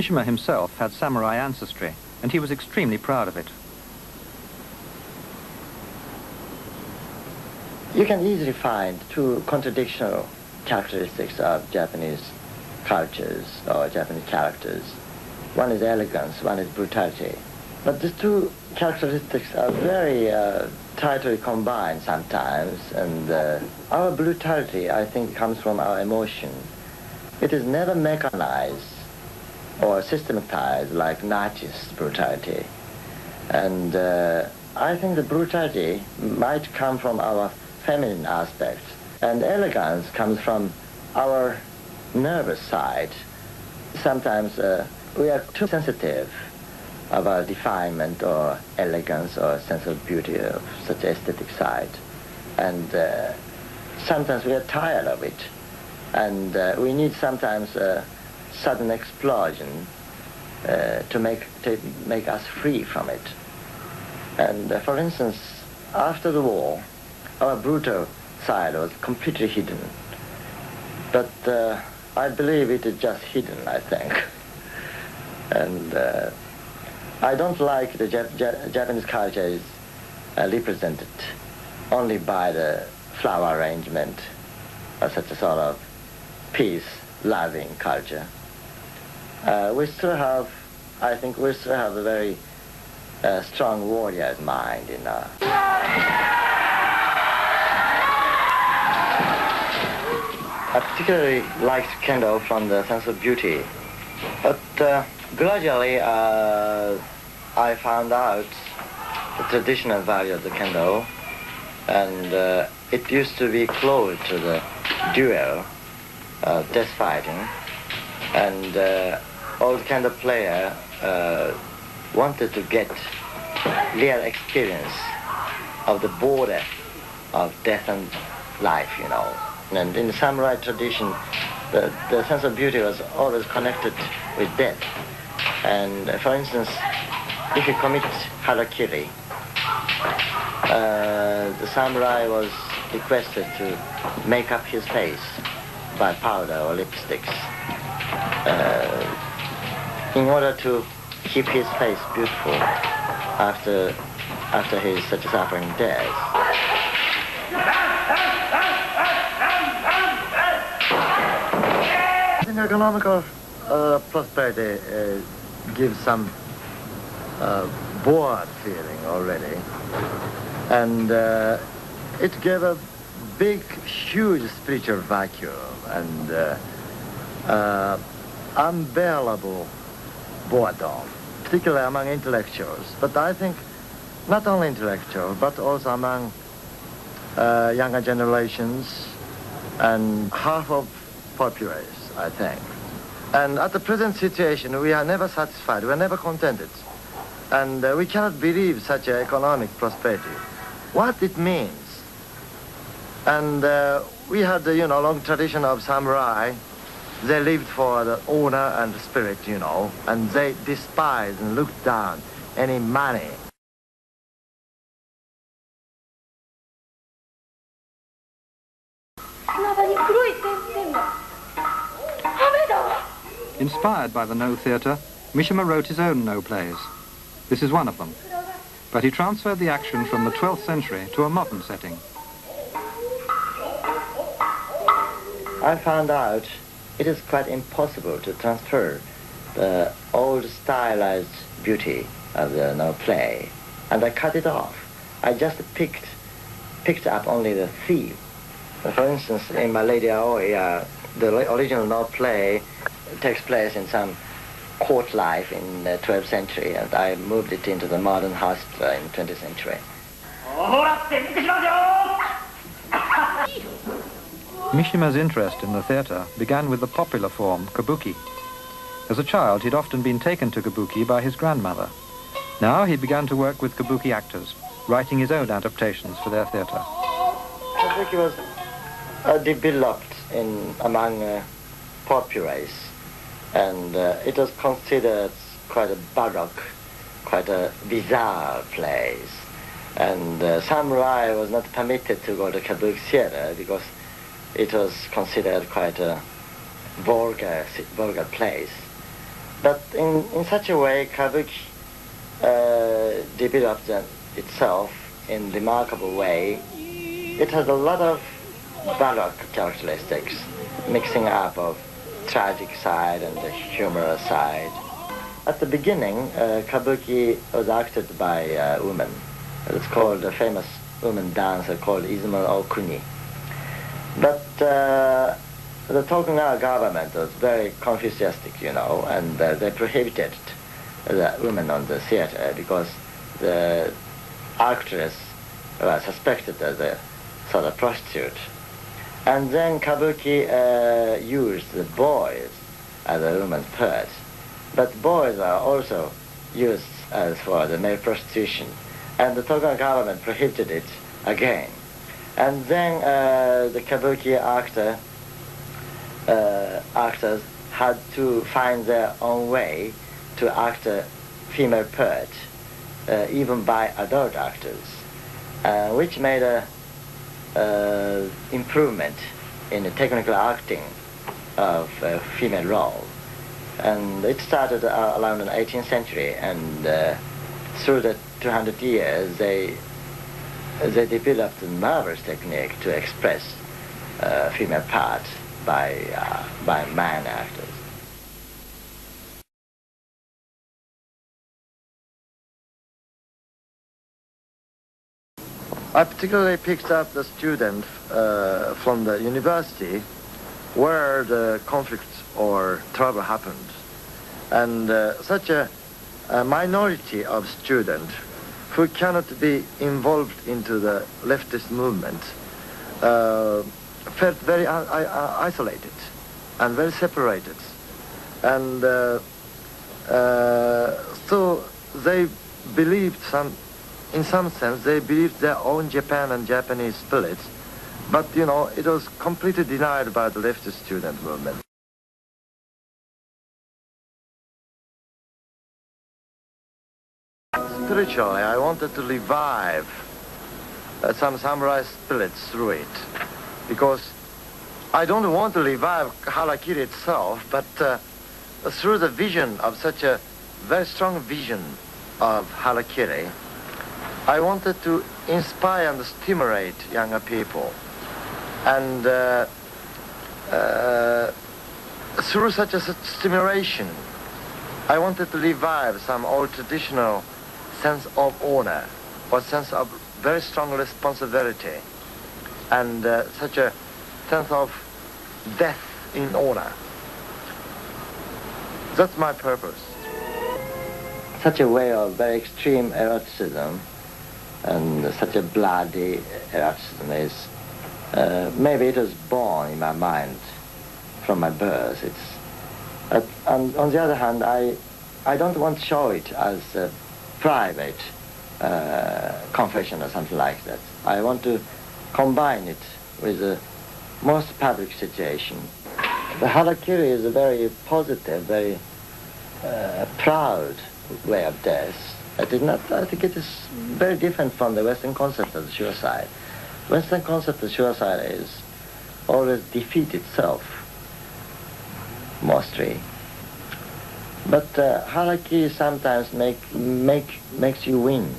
Mishima himself had samurai ancestry, and he was extremely proud of it. You can easily find two contradictional characteristics of Japanese cultures or Japanese characters. One is elegance, one is brutality. But these two characteristics are very tightly combined sometimes, and our brutality, I think, comes from our emotion. It is never mechanized or systematized like Nazi's brutality. And I think the brutality might come from our feminine aspect, and elegance comes from our nervous side. Sometimes we are too sensitive about refinement or elegance or sense of beauty of such aesthetic side. And sometimes we are tired of it. And we need sometimes a sudden explosion to make us free from it. And for instance, after the war, our brutal side was completely hidden. But I believe it is just hidden, I think. And I don't like the Japanese culture is represented only by the flower arrangement or such a sort of peace-loving culture. We still have, I think we still have a very strong warrior's mind in our... I particularly liked kendo from the sense of beauty, but gradually I found out the traditional value of the kendo, and it used to be close to the duel, death fighting, and all the kendo player wanted to get real experience of the border of death and life, you know. And in the samurai tradition, the sense of beauty was always connected with death. And for instance, if you commit harakiri, the samurai was requested to make up his face by powder or lipsticks in order to keep his face beautiful after his such a suffering death. I think economical prosperity gives some bored feeling already, and it gave a big, huge spiritual vacuum and unbearable boredom, particularly among intellectuals. But I think not only intellectuals, but also among younger generations and half of populace, I think. And at the present situation, we are never satisfied, we are never contented. And we cannot believe such an economic prosperity, what it means. And we had the, long tradition of samurai. They lived for the honor and spirit, and they despised and looked down any money. Inspired by the No theatre, Mishima wrote his own No plays. This is one of them. But he transferred the action from the 12th century to a modern setting. I found out it is quite impossible to transfer the old stylized beauty of the No play, and I cut it off. I just picked up only the theme. For instance, in My Lady Aoi, the original No play takes place in some court life in the 12th century, and I moved it into the modern hospital in the 20th century. Mishima's interest in the theatre began with the popular form, kabuki. As a child, he'd often been taken to kabuki by his grandmother. Now he began to work with kabuki actors, writing his own adaptations for their theatre. Kabuki was developed among populace, and it was considered quite a baroque, quite a bizarre place. And samurai was not permitted to go to kabuki theater because it was considered quite a vulgar place. But in such a way, Kabuki developed itself in remarkable way. It has a lot of baroque characteristics, mixing up of tragic side and the humorous side. At the beginning, Kabuki was acted by women. It's called a famous woman dancer called Izumo Okuni. But the Tokugawa government was very Confucianistic, you know, and they prohibited the women on the theater because the actress was suspected as a sort of prostitute. And then Kabuki used the boys as a woman's part. But boys are also used as for the male prostitution. And the Tokugawa government prohibited it again. And then the Kabuki actors had to find their own way to act a female part, even by adult actors, which made a improvement in the technical acting of a female role. And it started around the 18th century, and through the 200 years, they developed a marvelous technique to express female parts by man actors. I particularly picked up the student from the university where the conflict or trouble happened. And such a minority of students who cannot be involved into the leftist movement felt very isolated and very separated. And so they believed in some sense, they believed their own Japan and Japanese spirit, but, you know, it was completely denied by the leftist student movement. Spiritually, I wanted to revive some samurai spirit through it, because I don't want to revive harakiri itself, but through the vision of such a very strong vision of harakiri, I wanted to inspire and stimulate younger people. And through such a stimulation, I wanted to revive some old traditional sense of honor or sense of very strong responsibility and such a sense of death in honor. That's my purpose. Such a way of very extreme eroticism and such a bloody eroticism is, maybe it was born in my mind from my birth. On the other hand, I don't want to show it as a private confession or something like that. I want to combine it with the most public situation. The harakiri is a very positive, very proud way of death. I think it is very different from the Western concept of suicide. Western concept of suicide is always defeat itself, mostly. But harakiri sometimes makes you win.